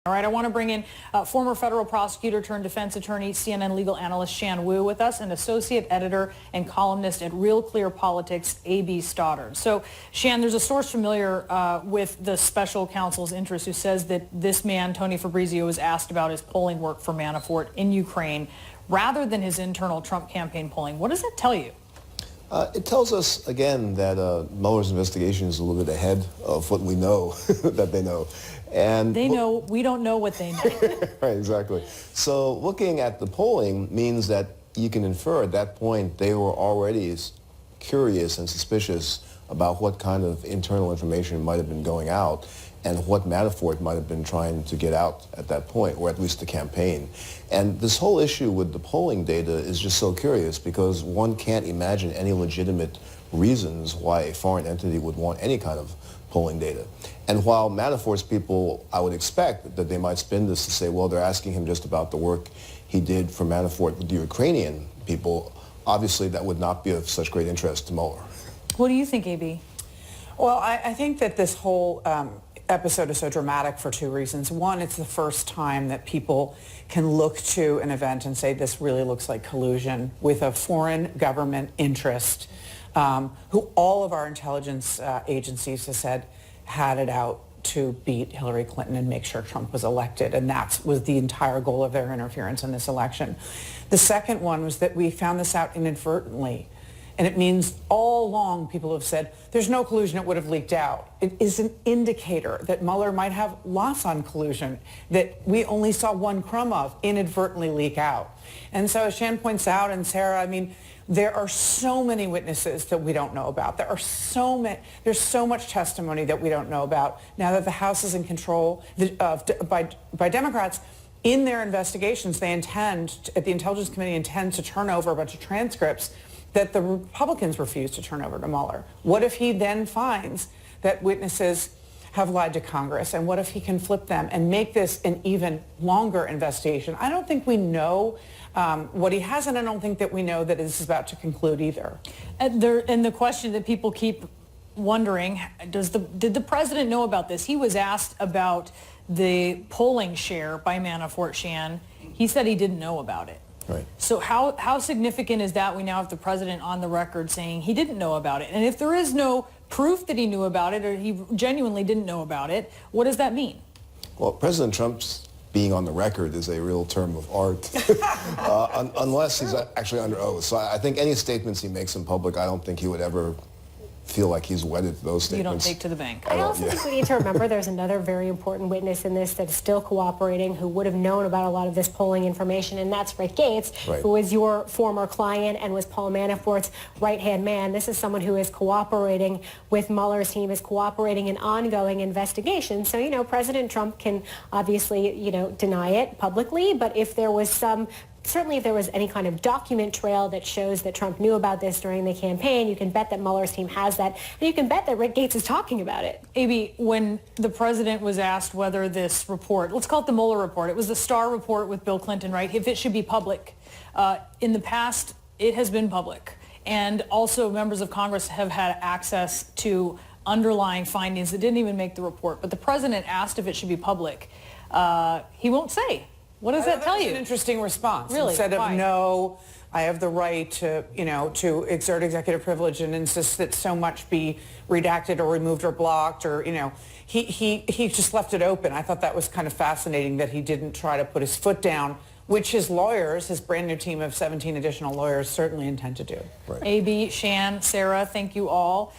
All right, I want to bring in former federal prosecutor turned defense attorney, CNN legal analyst Shan with us, and associate editor and columnist at Real Clear Politics, A.B. Stoddard. So, Shan, there's a source familiar with the special counsel's interest who says that this man, Tony Fabrizio, was asked about his polling work for Manafort in Ukraine rather than his internal Trump campaign polling. What does that tell you? It tells us, again, that Mueller's investigation is a little bit ahead of what we know that they know. And they know, we don't know what they know. Right, exactly. So looking at the polling means that you can infer at that point they were already curious and suspicious about what kind of internal information might have been going out and what Manafort might have been trying to get out at that point, or at least the campaign. And this whole issue with the polling data is just so curious because one can't imagine any legitimate reasons why a foreign entity would want any kind of polling data. And while Manafort's people, I would expect that they might spin this to say, well, they're asking him just about the work he did for Manafort with the Ukrainian people, obviously that would not be of such great interest to Mueller. What do you think, A.B.? Well, I think that this whole episode is so dramatic for two reasons. One, it's the first time that people can look to an event and say this really looks like collusion with a foreign government interest who all of our intelligence agencies have said had it out to beat Hillary Clinton and make sure Trump was elected. And that was the entire goal of their interference in this election. The second one was that we found this out inadvertently. And it means all along people have said, there's no collusion, it would have leaked out. It is an indicator that Mueller might have lots on collusion that we only saw one crumb of inadvertently leak out. And so as Shan points out, and Sarah, I mean, there are so many witnesses that we don't know about. There's so much testimony that we don't know about. Now that the House is in control by Democrats, in their investigations, they intend, the Intelligence Committee intends to turn over a bunch of transcripts that the Republicans refused to turn over to Mueller. What if he then finds that witnesses have lied to Congress, and what if he can flip them and make this an even longer investigation? I don't think we know what he has, and I don't think that we know that this is about to conclude either. And the question that people keep wondering, did the president know about this? He was asked about the polling share by Manafort, Shan. He said he didn't know about it. Right. So how significant is that we now have the president on the record saying he didn't know about it? And if there is no proof that he knew about it or he genuinely didn't know about it, what does that mean? Well, President Trump's being on the record is a real term of art, unless he's actually under oath. So I think any statements he makes in public, I don't think he would ever feel like he's wedded to those statements. You don't take to the bank. I also think we need to remember there's another very important witness in this that is still cooperating, who would have known about a lot of this polling information, and that's Rick Gates, right, who was your former client and was Paul Manafort's right-hand man. This is someone who is cooperating with Mueller's team, is cooperating in ongoing investigations. So, you know, President Trump can obviously, you know, deny it publicly, but if there was certainly if there was any kind of document trail that shows that Trump knew about this during the campaign, you can bet that Mueller's team has that, and you can bet that Rick Gates is talking about it. A.B., when the president was asked whether this report, let's call it the Mueller report, it was the Starr report with Bill Clinton, right, if it should be public. In the past, it has been public. And also members of Congress have had access to underlying findings that didn't even make the report. But the president asked if it should be public. He won't say. What does that tell you? That's an interesting response. Really? Instead Why? of no, I have the right to, you know, to exert executive privilege and insist that so much be redacted or removed or blocked, or, you know, he just left it open. I thought that was kind of fascinating that he didn't try to put his foot down, which his lawyers, his brand new team of 17 additional lawyers, certainly intend to do. Right. A.B., Shan, Sarah, thank you all.